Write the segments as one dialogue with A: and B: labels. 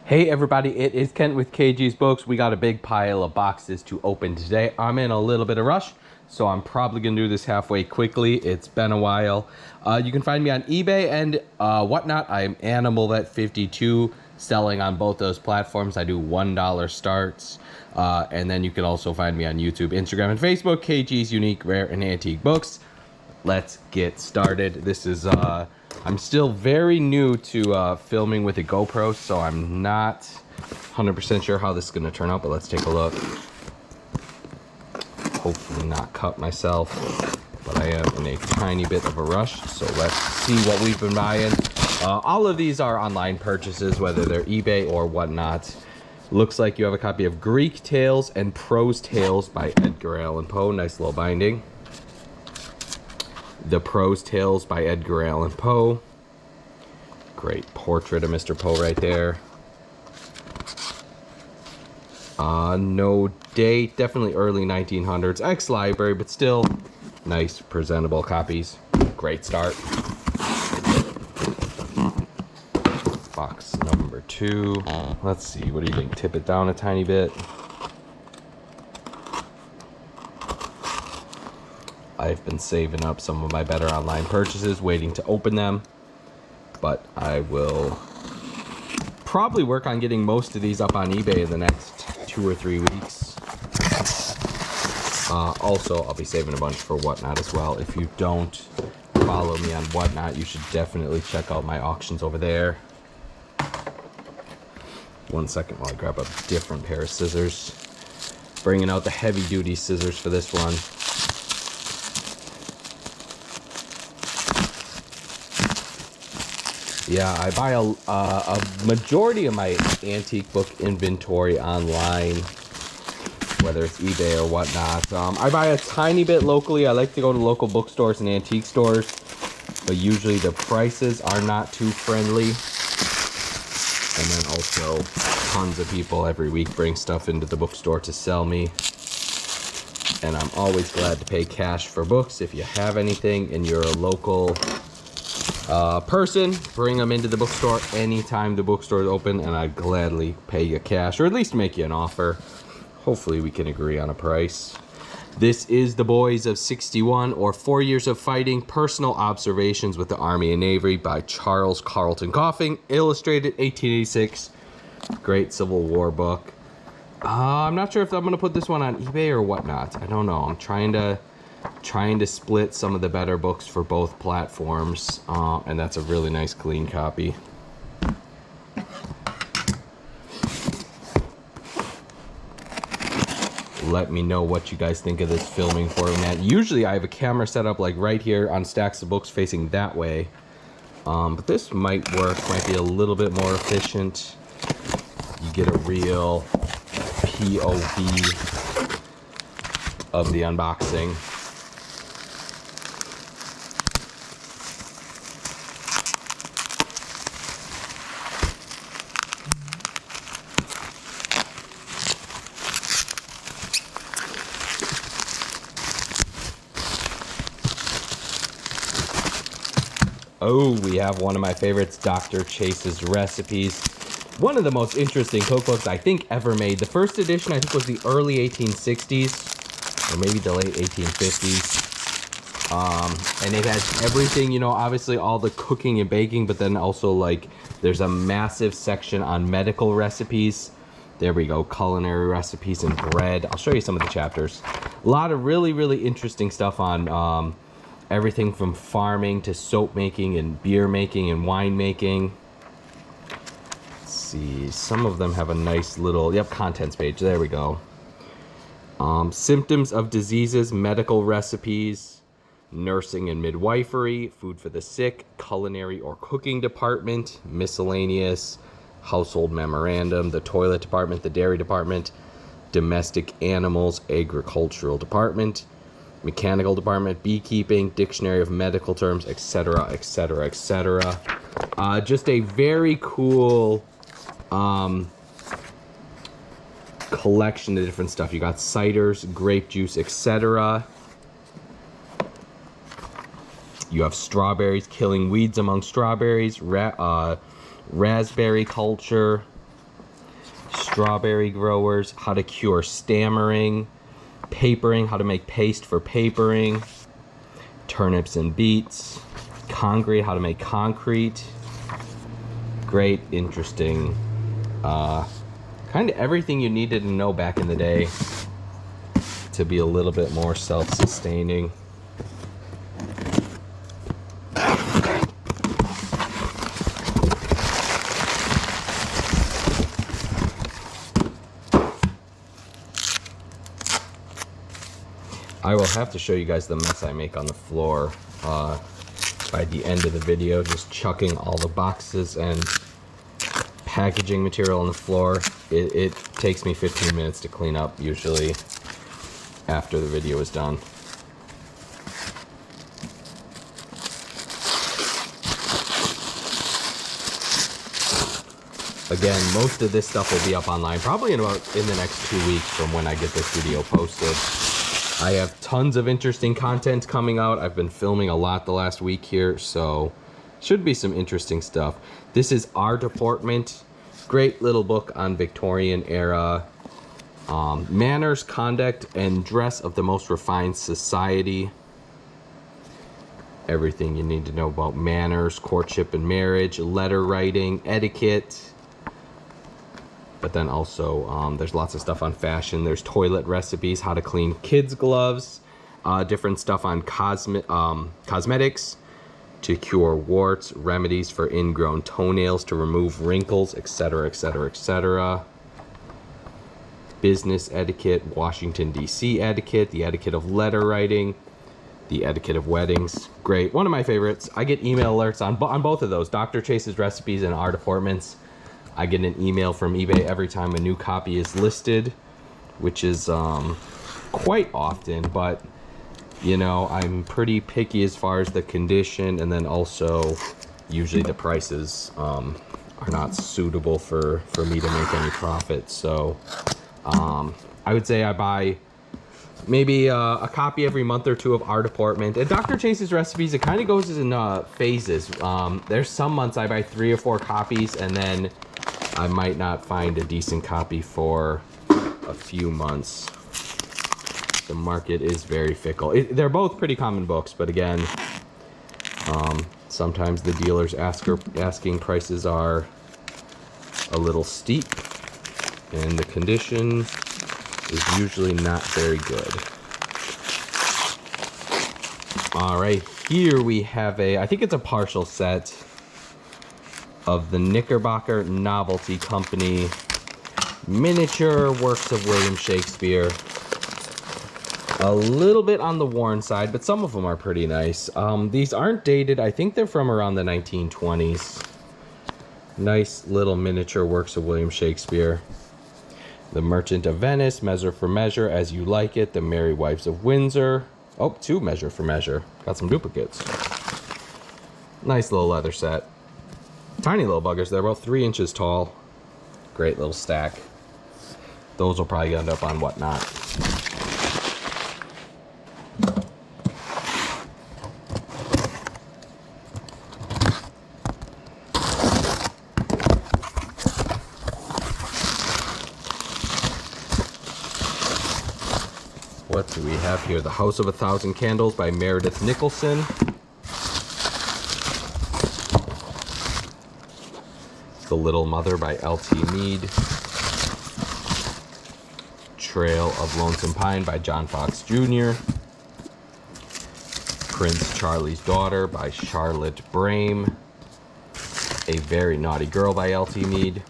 A: Hey everybody, it is Kent with KG's Books. We got a big pile of boxes to open today. I'm in a little bit of rush, so I'm probably gonna do this halfway quickly. It's been a while. You can find me on eBay and whatnot. I'm AnimalVet52, selling on both those platforms. I do $1 starts. And then you can also find me on YouTube, Instagram, and Facebook, KG's Unique, Rare, and Antique Books. Let's get started. This is I'm still very new to filming with a GoPro, so I'm not 100% sure how this is going to turn out, but let's take a look. Hopefully not cut myself, but I am in a tiny bit of a rush, so let's see what we've been buying. All of these are online purchases, whether they're eBay or whatnot. Looks like you have a copy of Greek Tales and Prose Tales by Edgar Allan Poe. Nice little binding. The Prose Tales by Edgar Allan Poe. Great portrait of Mr. Poe right there. No date, definitely early 1900s. Ex-library, but still nice, presentable copies. Great start. Box number 2. Let's see, what do you think? Tip it down a tiny bit. I've been saving up some of my better online purchases, waiting to open them, but I will probably work on getting most of these up on eBay in the next 2 or 3 weeks. Also, I'll be saving a bunch for Whatnot as well. If you don't follow me on Whatnot, you should definitely check out my auctions over there. 1 second while I grab a different pair of scissors. Bringing out the heavy-duty scissors for this one. Yeah, I buy a majority of my antique book inventory online, whether it's eBay or whatnot. I buy a tiny bit locally. I like to go to local bookstores and antique stores, but usually the prices are not too friendly. And then also, tons of people every week bring stuff into the bookstore to sell me. And I'm always glad to pay cash for books. If you have anything and you're a local person, bring them into the bookstore anytime the bookstore is open, and I'd gladly pay you cash, or at least make you an offer. Hopefully we can agree on a price. This is The Boys of 61, or 4 Years of Fighting, Personal Observations with the Army and Navy by Charles Carlton Coffin, illustrated 1886. Great Civil War book. I'm not sure if I'm going to put this one on eBay or whatnot. I don't know. I'm trying to split some of the better books for both platforms, and that's a really nice clean copy. Let me know what you guys think of this filming format. Usually I have a camera set up like right here on stacks of books facing that way, but this might work, might be a little bit more efficient. You get a real POV of the unboxing. Oh, we have one of my favorites, Dr. Chase's Recipes. One of the most interesting cookbooks I think ever made. The first edition I think was the early 1860s, or maybe the late 1850s. And it has everything, you know, obviously all the cooking and baking, but then also like there's a massive section on medical recipes. There we go, culinary recipes and bread. I'll show you some of the chapters. A lot of really, really interesting stuff on everything from farming to soap making and beer making and wine making. Let's see, some of them have a nice little, contents page. There we go. Symptoms of diseases, medical recipes, nursing and midwifery, food for the sick, culinary or cooking department, miscellaneous, household memorandum, the toilet department, the dairy department, domestic animals, agricultural department, mechanical department, beekeeping, dictionary of medical terms, etc., etc., etc. Just a very cool collection of different stuff. You got ciders, grape juice, etc. You have strawberries, killing weeds among strawberries, raspberry culture, strawberry growers, how to cure stammering, papering, how to make paste for papering, turnips and beets, concrete, how to make concrete. Great, interesting, kind of everything you needed to know back in the day to be a little bit more self-sustaining. I will have to show you guys the mess I make on the floor by the end of the video, just chucking all the boxes and packaging material on the floor. It takes me 15 minutes to clean up usually after the video is done. Again, most of this stuff will be up online probably in the next 2 weeks from when I get this video posted. I have tons of interesting content coming out. I've been filming a lot the last week here, so should be some interesting stuff. This is Our Deportment. Great little book on Victorian era manners, conduct, and dress of the most refined society. Everything you need to know about manners, courtship and marriage, letter writing, etiquette. But then also there's lots of stuff on fashion. There's toilet recipes, how to clean kids' gloves, different stuff on cosmetics to cure warts, remedies for ingrown toenails to remove wrinkles, etc., etc., etc. Business etiquette, Washington, D.C. etiquette, the etiquette of letter writing, the etiquette of weddings. Great. One of my favorites. I get email alerts on both of those, Dr. Chase's Recipes and Our Deportments. I get an email from eBay every time a new copy is listed, which is quite often, but you know, I'm pretty picky as far as the condition, and then also usually the prices are not suitable for me to make any profit. So I would say I buy maybe a copy every month or two of Our Deportment. And Dr. Chase's Recipes, it kind of goes in phases. There's some months I buy 3 or 4 copies, and then I might not find a decent copy for a few months. The market is very fickle. They're both pretty common books, but again, sometimes the dealers asking prices are a little steep, and the condition is usually not very good. All right, here we have I think it's a partial set of the Knickerbocker Novelty Company miniature works of William Shakespeare. A little bit on the worn side, but some of them are pretty nice. These aren't dated. I think they're from around the 1920s. Nice little miniature works of William Shakespeare. The Merchant of Venice, Measure for Measure, As You Like It, The Merry Wives of Windsor. Oh, 2 Measure for Measure. Got some duplicates. Nice little leather set. Tiny little buggers. They're about 3 inches tall. Great little stack. Those will probably end up on Whatnot. What do we have here? The House of a Thousand Candles by Meredith Nicholson. The Little Mother by L.T. Mead. Trail of Lonesome Pine by John Fox Jr. Prince Charlie's Daughter by Charlotte Brame. A Very Naughty Girl by L.T. Mead.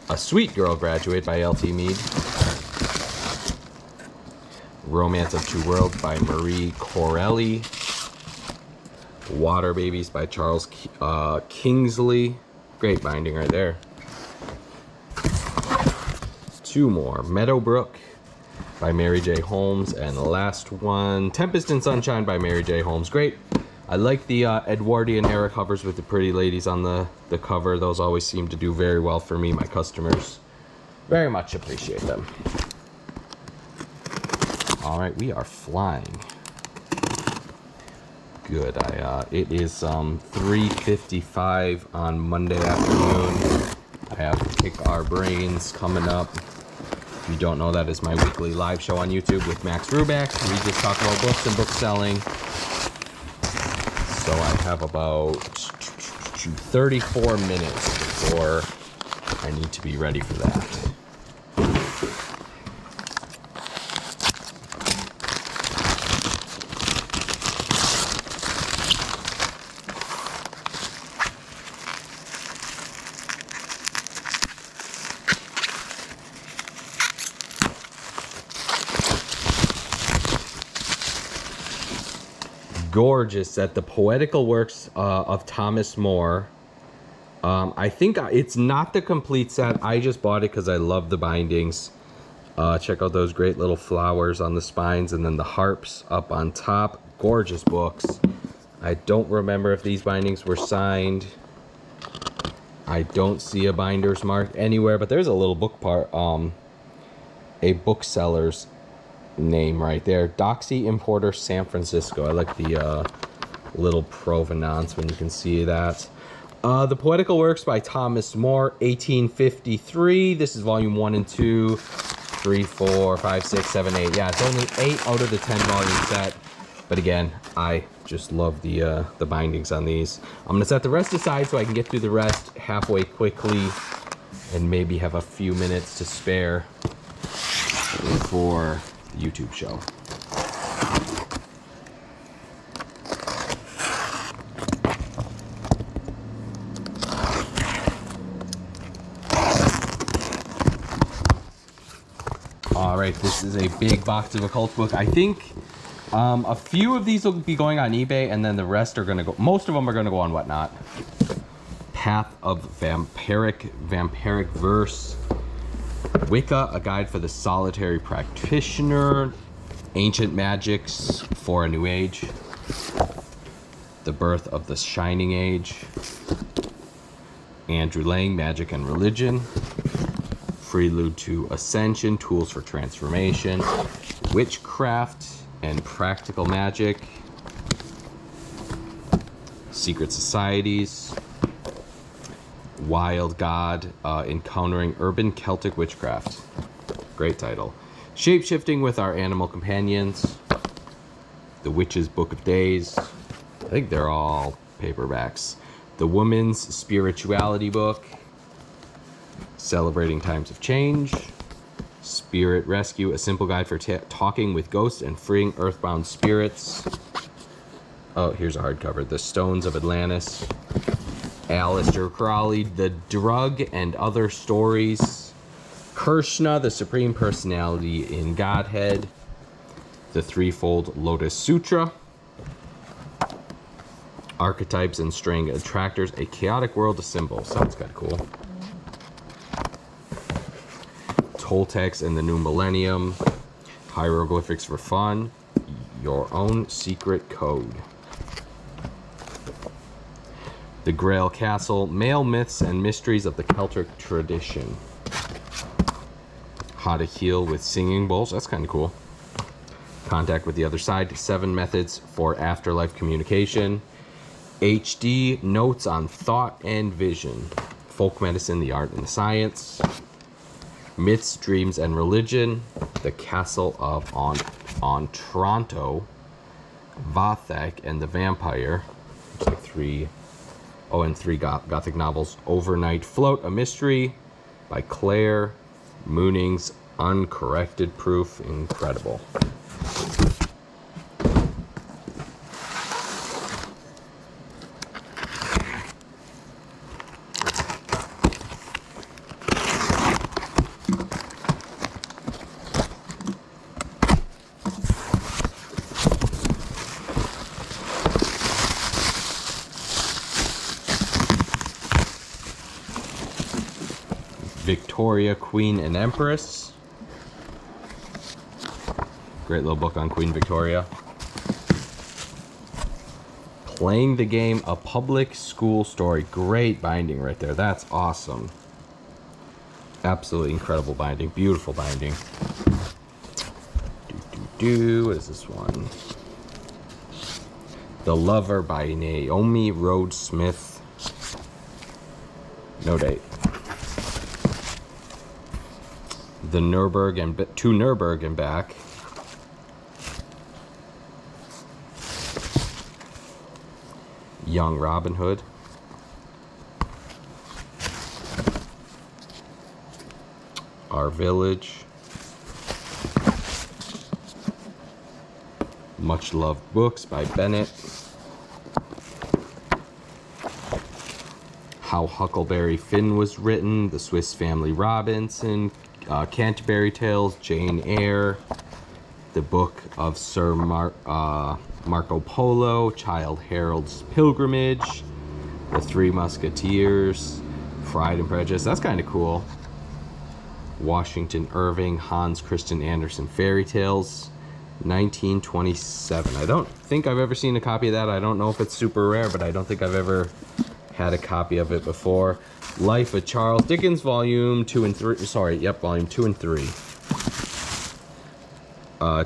A: A Sweet Girl Graduate by L.T. Mead. Romance of Two Worlds by Marie Corelli. Water Babies by Charles Kingsley. Great binding right there. 2 more. Meadowbrook by Mary J. Holmes. And the last one, Tempest in Sunshine by Mary J. Holmes. Great. I like the Edwardian era covers with the pretty ladies on the cover. Those always seem to do very well for me. My customers very much appreciate them. All right, we are flying. Good. It is 3:55 on Monday afternoon. I have Pick Our Brains coming up. If you don't know, that is my weekly live show on YouTube with Max Ruback. We just talk about books and book selling. So I have about 34 minutes before I need to be ready for that. Gorgeous set, the Poetical Works of Thomas More. I think it's not the complete set. I just bought it because I love the bindings. Check out those great little flowers on the spines and then the harps up on top. Gorgeous books. I don't remember if these bindings were signed. I don't see a binder's mark anywhere, but there's a little book part, a bookseller's name right there. Doxy Importer, San Francisco. I like the little provenance when you can see that. The Poetical Works by Thomas More, 1853. This is volume 1 and 2, 3, 4, 5, 6, 7, 8. Yeah, it's only 8 out of the 10 volume set. But again, I just love the bindings on these. I'm gonna set the rest aside so I can get through the rest halfway quickly and maybe have a few minutes to spare for the YouTube show. All right, this is a big box of occult book. I think a few of these will be going on eBay, and then the rest are gonna go, most of them are gonna go on Whatnot. Path of Vampiric Verse. Wicca, a guide for the solitary practitioner. Ancient Magics for a New Age. The Birth of the Shining Age. Andrew Lang, Magic and Religion. Prelude to Ascension, Tools for Transformation. Witchcraft and Practical Magic. Secret Societies. Wild God, Encountering Urban Celtic Witchcraft. Great title. Shape-shifting with Our Animal Companions. The Witch's Book of Days. I think they're all paperbacks. The Woman's Spirituality Book. Celebrating Times of Change. Spirit Rescue, a simple guide for talking with ghosts and freeing earthbound spirits. Oh, here's a hardcover. The Stones of Atlantis. Aleister Crowley, The Drug and Other Stories. Krishna, the Supreme Personality in Godhead. The Threefold Lotus Sutra. Archetypes and String Attractors, A Chaotic World of Symbols. Sounds kind of cool. Toltecs and the New Millennium. Hieroglyphics for Fun. Your Own Secret Code. The Grail Castle, Male Myths and Mysteries of the Celtic Tradition. How to Heal with Singing Bowls, that's kind of cool. Contact with the Other Side, 7 Methods for Afterlife Communication. HD, Notes on Thought and Vision. Folk Medicine, the Art and the Science. Myths, Dreams and Religion. The Castle of Otranto. Vathek and the Vampire. Looks like 3 Gothic novels. Overnight Float, a Mystery by Claire. Mooning's Uncorrected Proof. Incredible. Victoria, Queen and Empress. Great little book on Queen Victoria. Playing the Game, a public school story. Great binding right there. That's awesome. Absolutely incredible binding. Beautiful binding. What is this one? The Lover by Naomi Rhodes Smith. No date. The Nuremberg to Nuremberg and back. Young Robin Hood. Our Village. Much Loved Books by Bennett. How Huckleberry Finn Was Written, The Swiss Family Robinson, Canterbury Tales, Jane Eyre, The Book of Sir Marco Polo, Childe Harold's Pilgrimage, The Three Musketeers, Pride and Prejudice. That's kind of cool. Washington Irving, Hans Christian Andersen Fairy Tales, 1927. I don't think I've ever seen a copy of that. I don't know if it's super rare, but I don't think I've ever had a copy of it before. Life of Charles Dickens, volume 2 and 3. Sorry, yep, volume 2 and 3.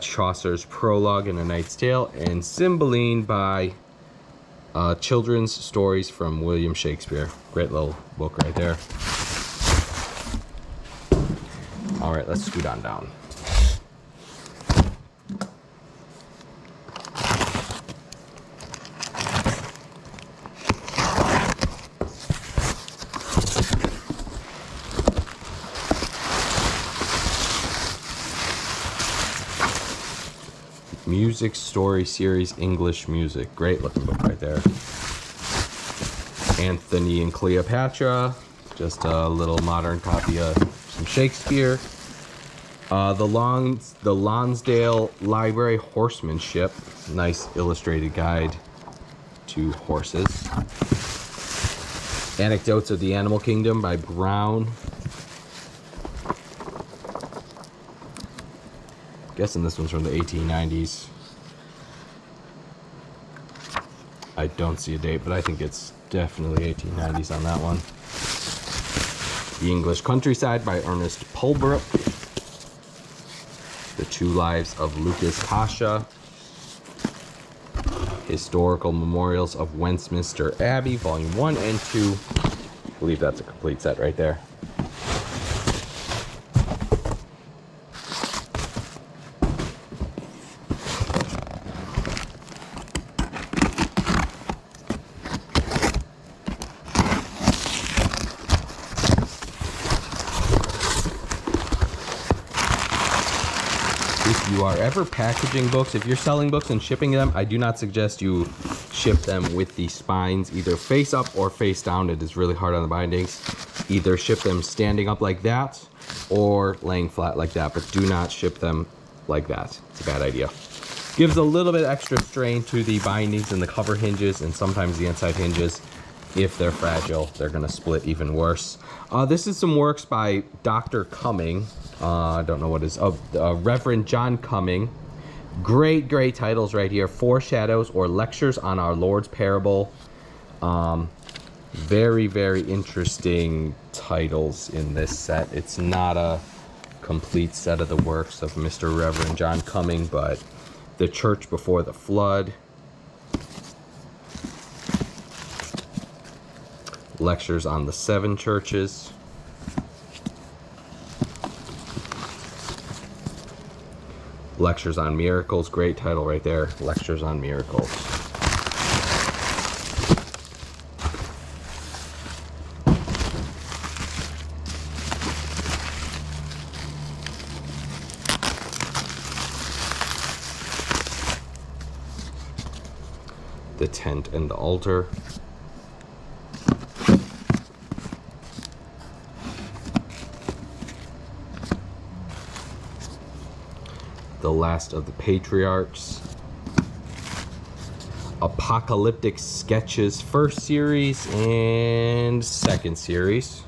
A: Chaucer's Prologue and A Knight's Tale, and Cymbeline by Children's Stories from William Shakespeare. Great little book right there. All right, let's scoot on down. Music Story Series English Music. Great looking book right there. Anthony and Cleopatra. Just a little modern copy of some Shakespeare. The Lonsdale Library Horsemanship. Nice illustrated guide to horses. Anecdotes of the Animal Kingdom by Brown. Guessing this one's from the 1890s. I don't see a date, but I think it's definitely 1890s on that one. The English Countryside by Ernest Pulbrook. The Two Lives of Lucas Pasha. Historical Memorials of Westminster Abbey, Volume 1 and 2. I believe that's a complete set right there. If you are ever packaging books, if you're selling books and shipping them, I do not suggest you ship them with the spines either face up or face down. It is really hard on the bindings. Either ship them standing up like that or laying flat like that, but do not ship them like that. It's a bad idea. Gives a little bit extra strain to the bindings and the cover hinges and sometimes the inside hinges. If they're fragile, they're going to split even worse. This is some works by Dr. Cumming. I don't know what it is. Reverend John Cumming. Great titles right here. Foreshadows or Lectures on Our Lord's Parable. Very interesting titles in this set. It's not a complete set of the works of Mr. Reverend John Cumming, but The Church Before the Flood. Lectures on the Seven Churches. Lectures on Miracles. Great title right there. Lectures on Miracles. The Tent and the Altar. The Last of the Patriarchs. Apocalyptic Sketches, first series and second series.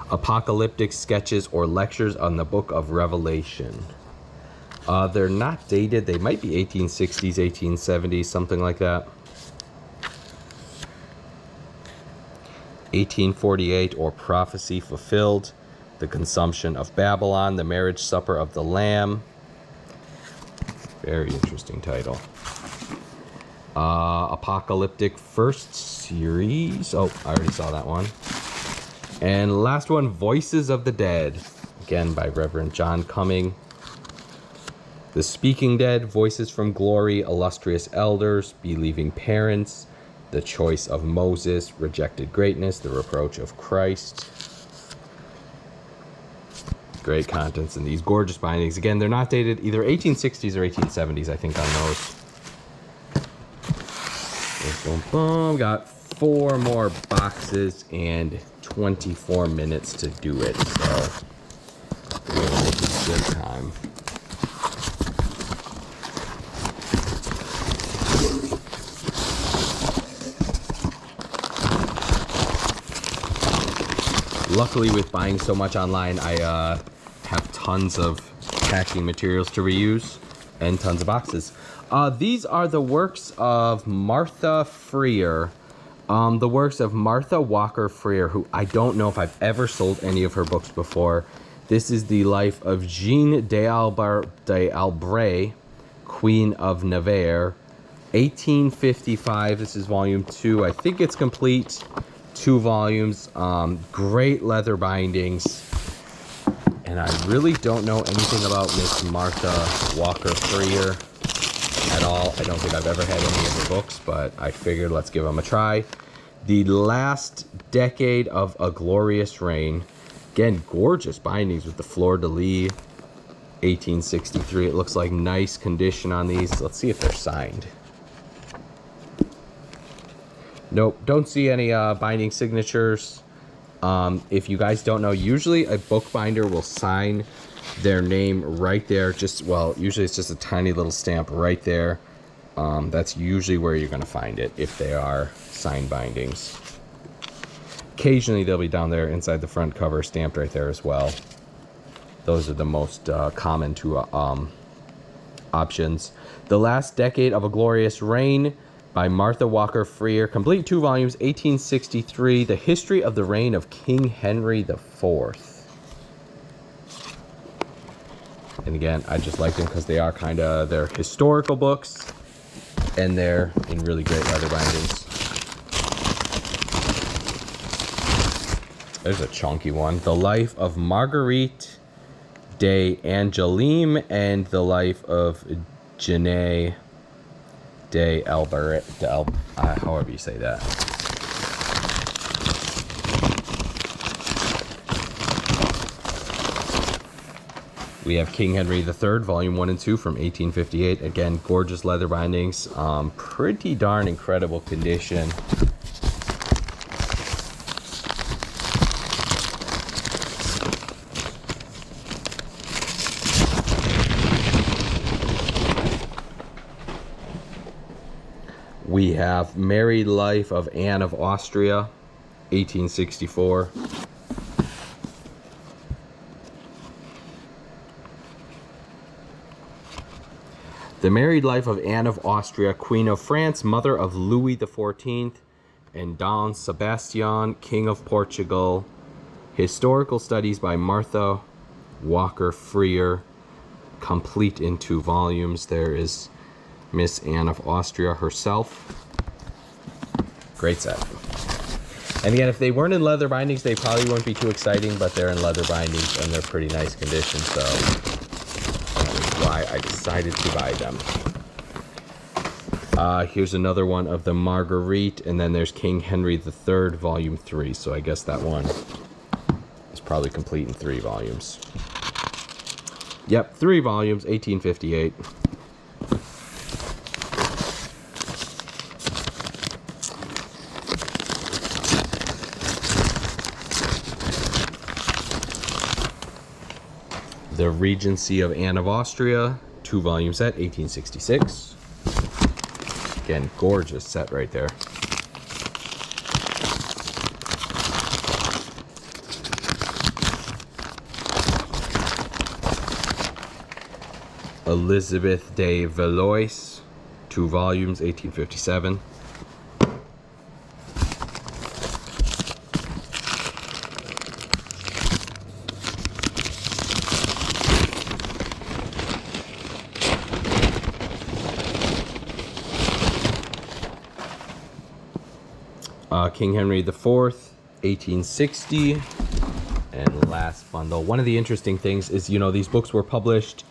A: Apocalyptic Sketches or Lectures on the Book of Revelation. They're not dated. They might be 1860s, 1870s, something like that. 1848 or Prophecy Fulfilled. The Consumption of Babylon, The Marriage Supper of the Lamb. Very interesting title. Apocalyptic first series. Oh, I already saw that one. And last one, Voices of the Dead, again by Reverend John Cumming. The Speaking Dead, Voices from Glory, Illustrious Elders, Believing Parents, The Choice of Moses, Rejected Greatness, The Reproach of Christ. Great contents in these gorgeous bindings. Again, they're not dated either 1860s or 1870s, I think, on those. Boom, boom, boom. Got 4 more boxes and 24 minutes to do it, so we're gonna make it good time. Luckily, with buying so much online, I have tons of packing materials to reuse and tons of boxes. These are the works of Martha Freer. The works of Martha Walker Freer, who I don't know if I've ever sold any of her books before. This is the life of Jeanne d'Albret, Queen of Navarre, 1855. This is volume 2. I think it's complete. 2 volumes. Great leather bindings. And I really don't know anything about Miss Martha Walker Freer at all. I don't think I've ever had any of her books, but I figured let's give them a try. The Last Decade of a Glorious Reign. Again, gorgeous bindings with the fleur-de-lis. 1863. It looks like nice condition on these. Let's see if they're signed. Nope, don't see any binding signatures. If you guys don't know, usually a bookbinder will sign their name right there. Usually it's just a tiny little stamp right there. That's usually where you're going to find it if they are signed bindings. Occasionally they'll be down there inside the front cover, stamped right there as well. Those are the most common two options. The Last Decade of a Glorious Reign by Martha Walker Freer. Complete 2 volumes, 1863. The History of the Reign of King Henry IV. And again, I just like them because they are they're historical books. And they're in really great leather bindings. There's a chunky one. The Life of Marguerite de Angoulême and the Life of Jeanne d'Albret, however you say that. We have King Henry III, Volume 1 and 2 from 1858. Again, gorgeous leather bindings. Pretty darn incredible condition. We have Married Life of Anne of Austria, 1864. The Married Life of Anne of Austria, Queen of France, mother of Louis XIV, and Don Sebastian, King of Portugal. Historical Studies by Martha Walker Freer, complete in 2 volumes. There is Miss Anne of Austria herself. Great set. And again, if they weren't in leather bindings, they probably wouldn't be too exciting, but they're in leather bindings and they're pretty nice condition, so that is why I decided to buy them. Here's another one of the Marguerite, and then there's King Henry III, Volume 3, so I guess that one is probably complete in 3 volumes. Yep, 3 volumes, 1858. The Regency of Anne of Austria, 2 volume set, 1866. Again, gorgeous set right there. Elizabeth de Valois, 2 volumes, 1857. King Henry IV, 1860. And last bundle. One of the interesting things is, you know, these books were published,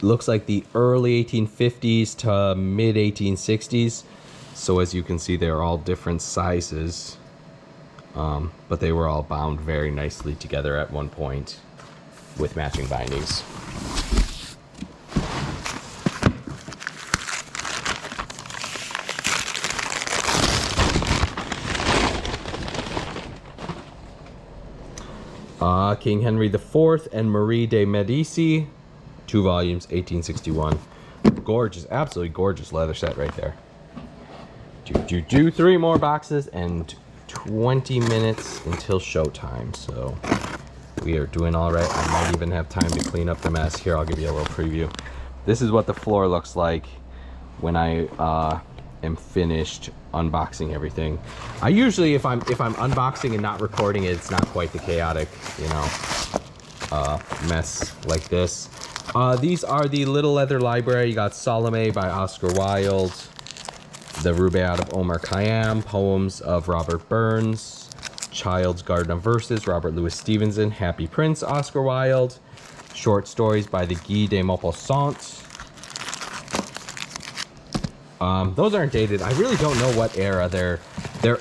A: looks like the early 1850s to mid 1860s. So as you can see, they're all different sizes. But they were all bound very nicely together at one point with matching bindings. King Henry IV and Marie de Medici, 2 volumes, 1861. Gorgeous, absolutely gorgeous leather set right there. 3 more boxes and 20 minutes until showtime, so we are doing all right. I might even have time to clean up the mess. Here, I'll give you a little preview. This is what the floor looks like when I am finished unboxing everything. I usually, if I'm unboxing and not recording it, it's not quite the chaotic, you know, mess like this. These are the Little Leather Library. You got Salome by Oscar Wilde, The Rubaiyat of Omar Khayyam, Poems of Robert Burns, Child's Garden of Verses, Robert Louis Stevenson, Happy Prince, Oscar Wilde, Short Stories by the Guy de Maupassant. Those aren't dated. I really don't know what era. They're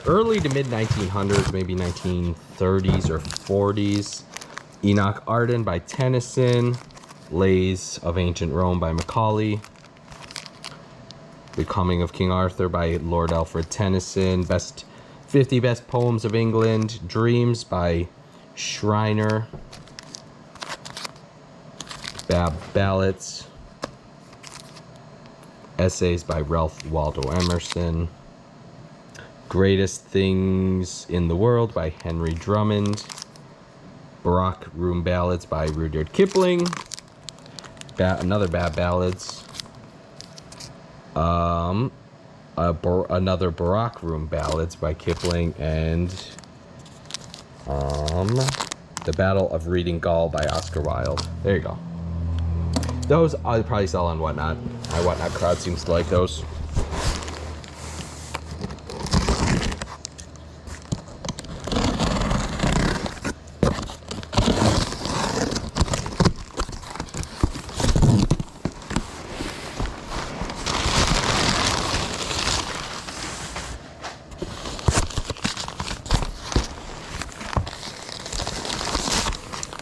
A: early to mid 1900s, maybe 1930s or 40s. Enoch Arden by Tennyson, Lays of Ancient Rome by Macaulay, The Coming of King Arthur by Lord Alfred Tennyson, 50 Best Poems of England, Dreams by Schreiner, Ballads, Essays by Ralph Waldo Emerson, Greatest Things in the World by Henry Drummond, Baroque Room Ballads by Rudyard Kipling, another Bad Ballads, another Baroque Room Ballads by Kipling, and The Battle of Reading Gaul by Oscar Wilde. There you go. Those I'll probably sell on Whatnot. My Whatnot crowd seems to like those.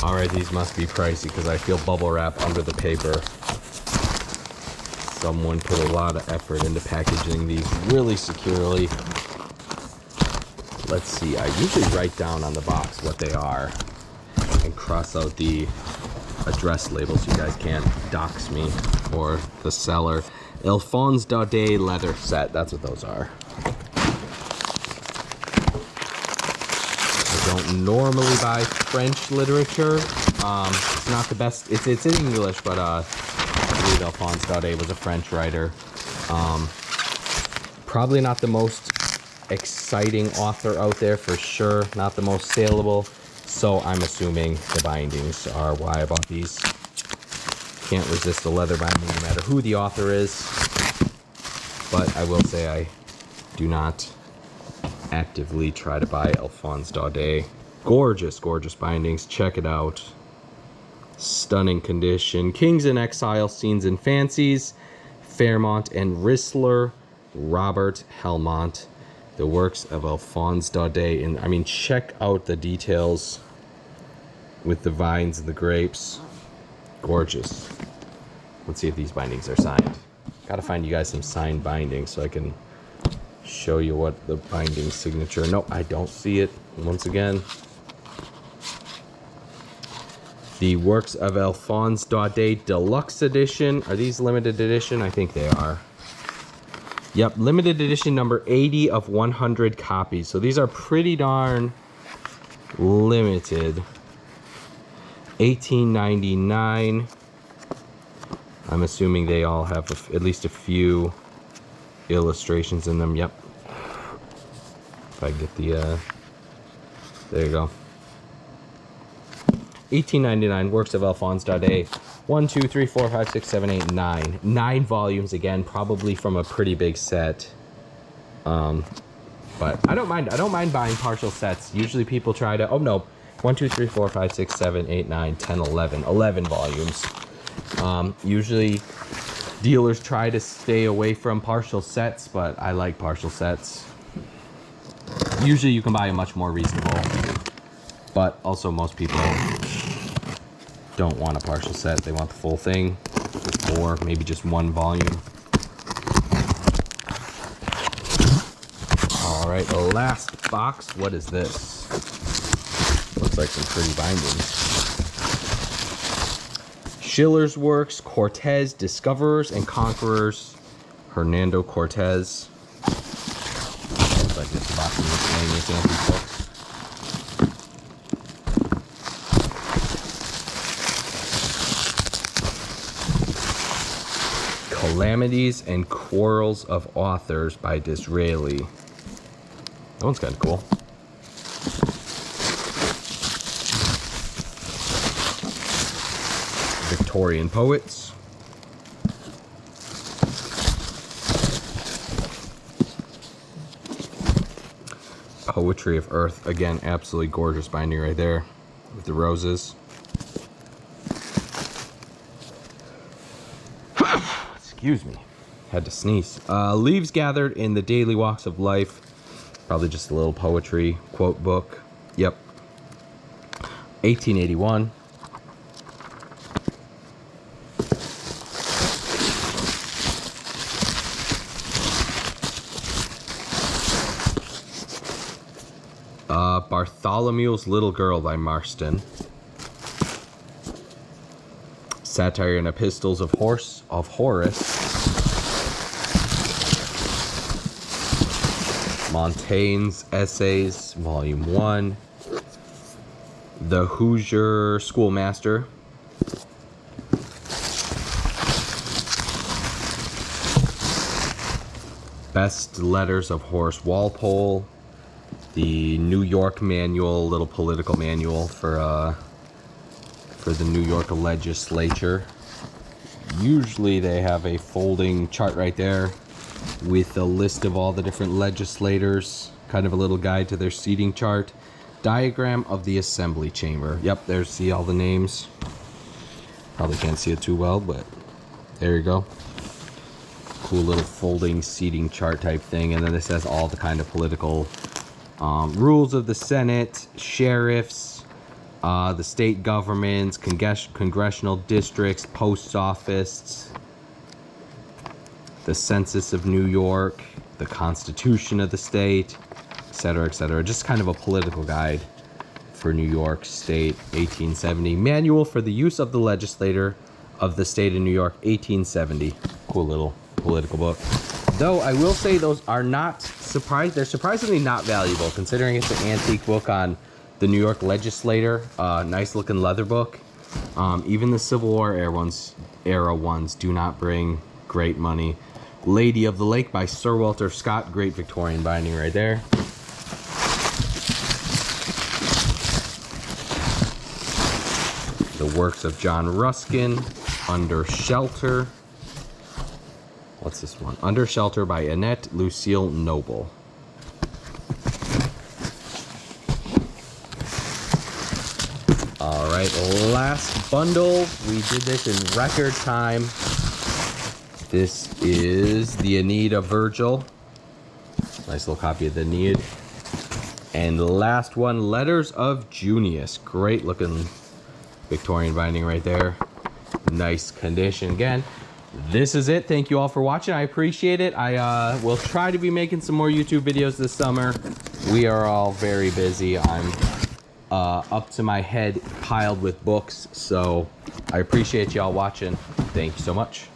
A: Alright, these must be pricey because I feel bubble wrap under the paper. Someone put a lot of effort into packaging these really securely. Let's see, I usually write down on the box what they are and cross out the address label so you guys can't dox me or the seller. Alphonse Daudet leather set, that's what those are. Don't normally buy French literature. It's not the best. It's in English, but I believe Alphonse Daudet was a French writer. Probably not the most exciting author out there for sure. Not the most saleable. So I'm assuming the bindings are why I bought these. Can't resist the leather binding no matter who the author is. But I will say I do not actively try to buy Alphonse Daudet. Gorgeous, gorgeous bindings. Check it out. Stunning condition. Kings in Exile, Scenes and Fancies. Fairmont and Rissler. Robert Helmont. The works of Alphonse Daudet. And I mean, check out the details with the vines and the grapes. Gorgeous. Let's see if these bindings are signed. Gotta find you guys some signed bindings so I can show you what the binding signature. No, I don't see it. Once again, the works of Alphonse Daudet Deluxe Edition. Are these limited edition? I think they are. Yep, limited edition number 80 of 100 copies. So these are pretty darn limited. $18.99. I'm assuming they all have at least a few illustrations in them. Yep. If I get the there you go. $18.99. Works of Alphonse Daudet. 1, 2, 3, 4, 5, 6, 7, 8, 9. 9 volumes again, probably from a pretty big set. But I don't mind buying partial sets. Usually people try to, oh no, 1, 2, 3, 4, 5, 6, 7, 8, 9, 10, 11. 11 volumes. Usually dealers try to stay away from partial sets, but I like partial sets. Usually you can buy a much more reasonable, but also most people don't want a partial set. They want the full thing, or maybe just one volume. All right, the last box. What is this? Looks like some pretty bindings. Schiller's Works, Cortez, Discoverers and Conquerors, Hernando Cortez. Looks like this box of miscellaneous antique books. Calamities and Quarrels of Authors by Disraeli. That one's kind of cool. Victorian Poets. Poetry of Earth. Again, absolutely gorgeous binding right there with the roses. Excuse me. Had to sneeze. Leaves Gathered in the Daily Walks of Life. Probably just a little poetry quote book. Yep. 1881. Bartholomew's Little Girl by Marston. Satire and Epistles of Horace. Montaigne's Essays, Volume 1. The Hoosier Schoolmaster. Best Letters of Horace Walpole. The New York Manual, little political manual for the New York legislature. Usually they have a folding chart right there with a list of all the different legislators, kind of a little guide to their seating chart. Diagram of the Assembly Chamber. Yep, there's see all the names. Probably can't see it too well, but there you go. Cool little folding seating chart type thing. And then this has all the kind of political rules of the Senate, sheriffs, the state governments, congressional districts, post office, the census of New York, the constitution of the state, etc., etc. Just kind of a political guide for New York State, 1870. Manual for the use of the legislator of the state of New York, 1870. Cool little political book. Though I will say those are not they're surprisingly not valuable considering it's an antique book on the New York legislator. Nice looking leather book. Even the Civil War era ones do not bring great money. Lady of the Lake by Sir Walter Scott. Great Victorian binding right there. The Works of John Ruskin. Under Shelter. What's this one? Under Shelter by Annette Lucille Noble. All right, last bundle. We did this in record time. This is the Aeneid of Virgil. Nice little copy of the Aeneid. And the last one, Letters of Junius. Great looking Victorian binding right there. Nice condition again. This is it. Thank you all for watching. I appreciate it. I will try to be making some more YouTube videos this summer. We are all very busy. I'm up to my head piled with books. So I appreciate y'all watching. Thank you so much.